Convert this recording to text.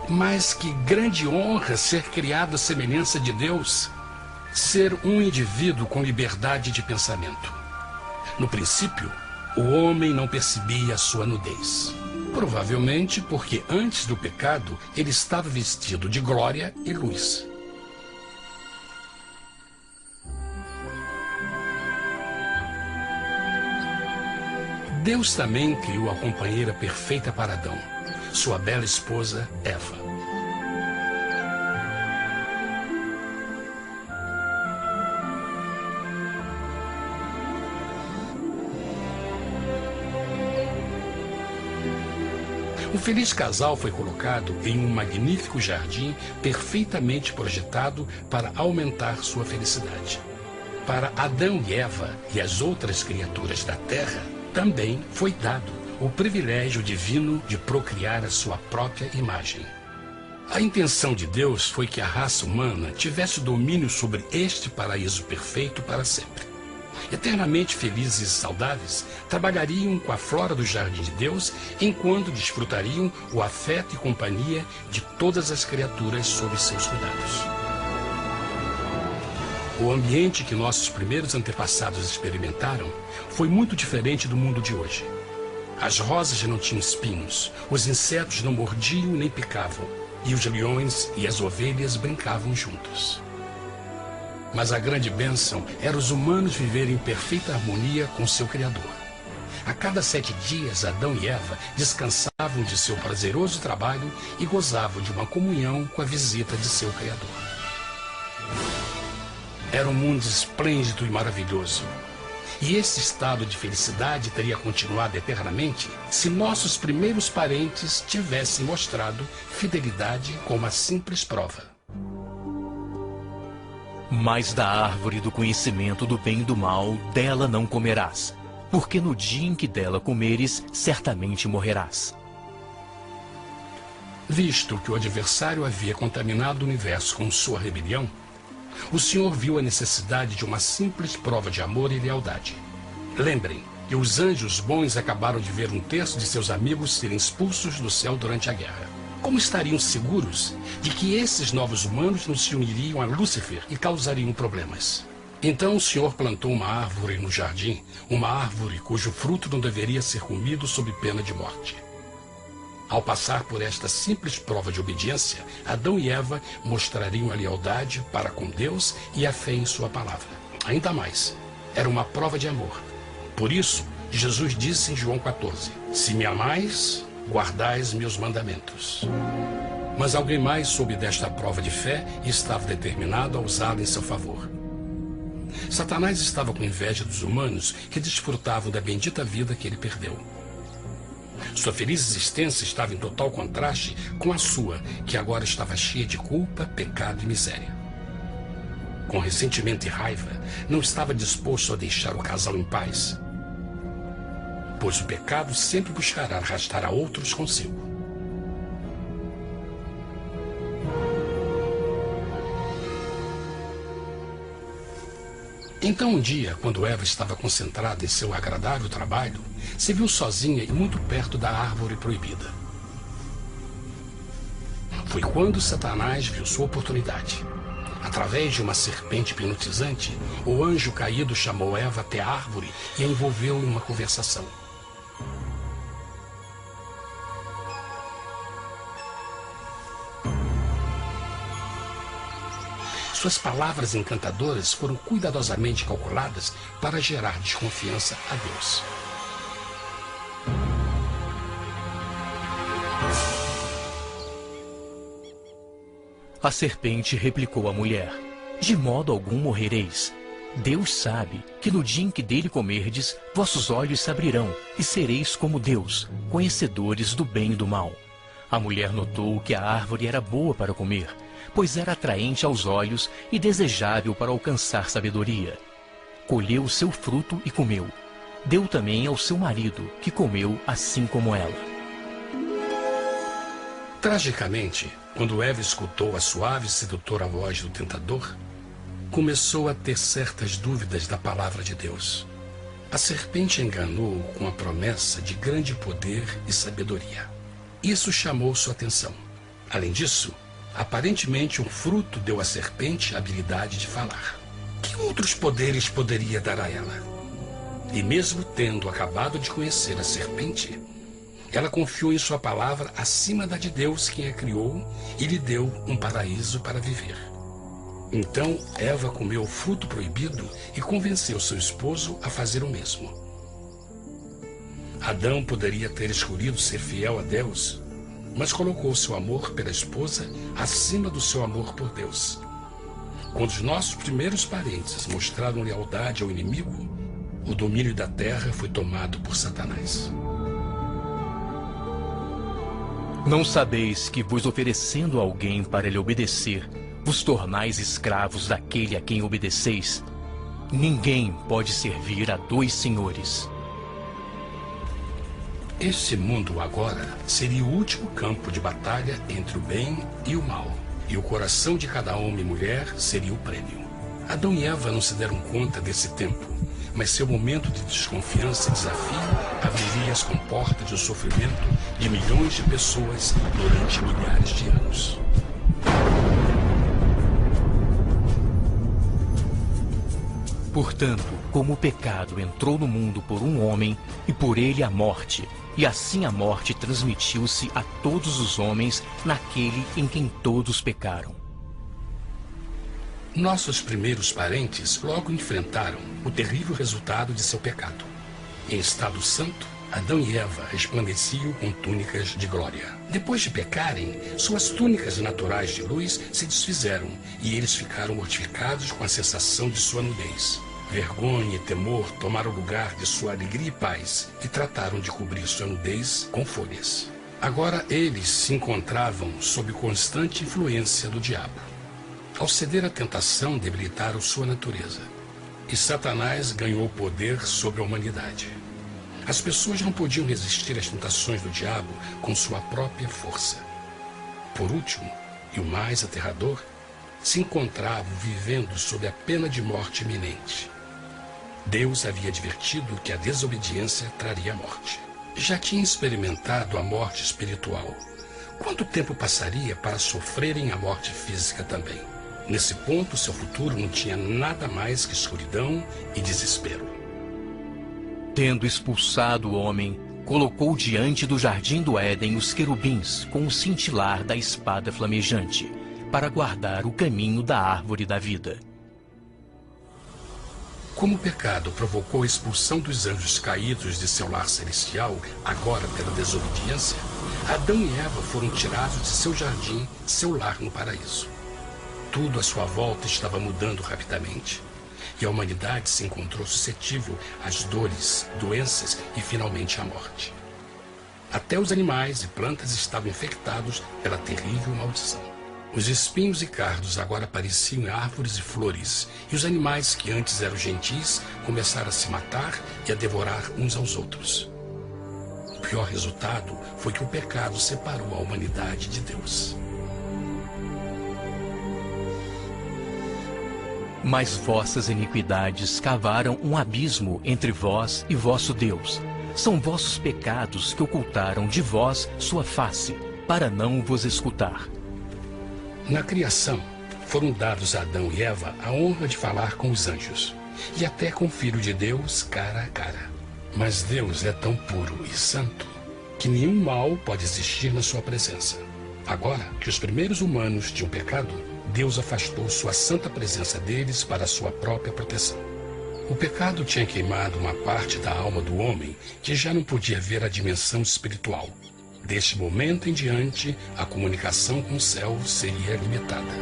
Mas que grande honra ser criado à semelhança de Deus, ser um indivíduo com liberdade de pensamento. No princípio, o homem não percebia a sua nudez. Provavelmente porque antes do pecado ele estava vestido de glória e luz. Deus também criou a companheira perfeita para Adão, sua bela esposa Eva. O feliz casal foi colocado em um magnífico jardim perfeitamente projetado para aumentar sua felicidade. Para Adão e Eva e as outras criaturas da terra, também foi dado o privilégio divino de procriar a sua própria imagem. A intenção de Deus foi que a raça humana tivesse domínio sobre este paraíso perfeito para sempre. Eternamente felizes e saudáveis, trabalhariam com a flora do jardim de Deus, enquanto desfrutariam o afeto e companhia de todas as criaturas sob seus cuidados. O ambiente que nossos primeiros antepassados experimentaram foi muito diferente do mundo de hoje. As rosas não tinham espinhos, os insetos não mordiam nem picavam, e os leões e as ovelhas brincavam juntos. Mas a grande bênção era os humanos viverem em perfeita harmonia com seu Criador. A cada 7 dias, Adão e Eva descansavam de seu prazeroso trabalho e gozavam de uma comunhão com a visita de seu Criador. Era um mundo esplêndido e maravilhoso. E esse estado de felicidade teria continuado eternamente se nossos primeiros parentes tivessem mostrado fidelidade como uma simples prova. Mas da árvore do conhecimento do bem e do mal, dela não comerás, porque no dia em que dela comeres, certamente morrerás. Visto que o adversário havia contaminado o universo com sua rebelião, o Senhor viu a necessidade de uma simples prova de amor e lealdade. Lembrem que os anjos bons acabaram de ver 1/3 de seus amigos serem expulsos do céu durante a guerra. Como estariam seguros de que esses novos humanos não se uniriam a Lúcifer e causariam problemas? Então o Senhor plantou uma árvore no jardim, uma árvore cujo fruto não deveria ser comido sob pena de morte. Ao passar por esta simples prova de obediência, Adão e Eva mostrariam a lealdade para com Deus e a fé em sua palavra. Ainda mais, era uma prova de amor. Por isso, Jesus disse em João 14, se me amais, guardais meus mandamentos. Mas alguém mais soube desta prova de fé e estava determinado a usá-la em seu favor. Satanás estava com inveja dos humanos que desfrutavam da bendita vida que ele perdeu. Sua feliz existência estava em total contraste com a sua, que agora estava cheia de culpa, pecado e miséria. Com ressentimento e raiva, não estava disposto a deixar o casal em paz, pois o pecado sempre buscará arrastar a outros consigo. Então um dia, quando Eva estava concentrada em seu agradável trabalho, se viu sozinha e muito perto da árvore proibida. Foi quando Satanás viu sua oportunidade. Através de uma serpente hipnotizante, o anjo caído chamou Eva até a árvore e a envolveu em uma conversação. Suas palavras encantadoras foram cuidadosamente calculadas para gerar desconfiança a Deus. A serpente replicou à mulher, de modo algum morrereis. Deus sabe que no dia em que dele comerdes, vossos olhos se abrirão e sereis como Deus, conhecedores do bem e do mal. A mulher notou que a árvore era boa para comer, pois era atraente aos olhos e desejável para alcançar sabedoria. Colheu o seu fruto e comeu. Deu também ao seu marido, que comeu assim como ela. Tragicamente, quando Eva escutou a suave e sedutora voz do tentador, começou a ter certas dúvidas da palavra de Deus. A serpente enganou-o com a promessa de grande poder e sabedoria. Isso chamou sua atenção. Além disso, aparentemente um fruto deu à serpente a habilidade de falar. Que outros poderes poderia dar a ela? E mesmo tendo acabado de conhecer a serpente, ela confiou em sua palavra acima da de Deus, quem a criou, e lhe deu um paraíso para viver. Então Eva comeu o fruto proibido e convenceu seu esposo a fazer o mesmo. Adão poderia ter escolhido ser fiel a Deus, mas colocou seu amor pela esposa acima do seu amor por Deus. Quando os nossos primeiros parentes mostraram lealdade ao inimigo, o domínio da terra foi tomado por Satanás. Não sabeis que, vos oferecendo a alguém para lhe obedecer, vos tornais escravos daquele a quem obedeceis? Ninguém pode servir a dois senhores. Este mundo agora seria o último campo de batalha entre o bem e o mal, e o coração de cada homem e mulher seria o prêmio. Adão e Eva não se deram conta desse tempo, mas seu momento de desconfiança e desafio abriria as comportas do sofrimento de milhões de pessoas durante milhares de anos. Portanto, como o pecado entrou no mundo por um homem, e por ele a morte, e assim a morte transmitiu-se a todos os homens naquele em quem todos pecaram. Nossos primeiros parentes logo enfrentaram o terrível resultado de seu pecado. Em estado santo, Adão e Eva resplandeciam com túnicas de glória. Depois de pecarem, suas túnicas naturais de luz se desfizeram e eles ficaram mortificados com a sensação de sua nudez. Vergonha e temor tomaram lugar de sua alegria e paz e trataram de cobrir sua nudez com folhas. Agora eles se encontravam sob constante influência do diabo. Ao ceder à tentação, debilitaram sua natureza. E Satanás ganhou poder sobre a humanidade. As pessoas não podiam resistir às tentações do diabo com sua própria força. Por último, e o mais aterrador, se encontravam vivendo sob a pena de morte iminente. Deus havia advertido que a desobediência traria a morte. Já tinha experimentado a morte espiritual. Quanto tempo passaria para sofrerem a morte física também? Nesse ponto, seu futuro não tinha nada mais que escuridão e desespero. Tendo expulsado o homem, colocou diante do jardim do Éden os querubins com o cintilar da espada flamejante, para guardar o caminho da árvore da vida. Como o pecado provocou a expulsão dos anjos caídos de seu lar celestial, agora pela desobediência, Adão e Eva foram tirados de seu jardim, seu lar no paraíso. Tudo à sua volta estava mudando rapidamente, e a humanidade se encontrou suscetível às dores, doenças e finalmente à morte. Até os animais e plantas estavam infectados pela terrível maldição. Os espinhos e cardos agora pareciam árvores e flores, e os animais que antes eram gentis começaram a se matar e a devorar uns aos outros. O pior resultado foi que o pecado separou a humanidade de Deus. Mas vossas iniquidades cavaram um abismo entre vós e vosso Deus. São vossos pecados que ocultaram de vós sua face, para não vos escutar. Na criação, foram dados a Adão e Eva a honra de falar com os anjos, e até com o Filho de Deus cara a cara. Mas Deus é tão puro e santo que nenhum mal pode existir na sua presença. Agora que os primeiros humanos tinham pecado, Deus afastou sua santa presença deles para a sua própria proteção. O pecado tinha queimado uma parte da alma do homem que já não podia ver a dimensão espiritual. Deste momento em diante, a comunicação com o céu seria limitada.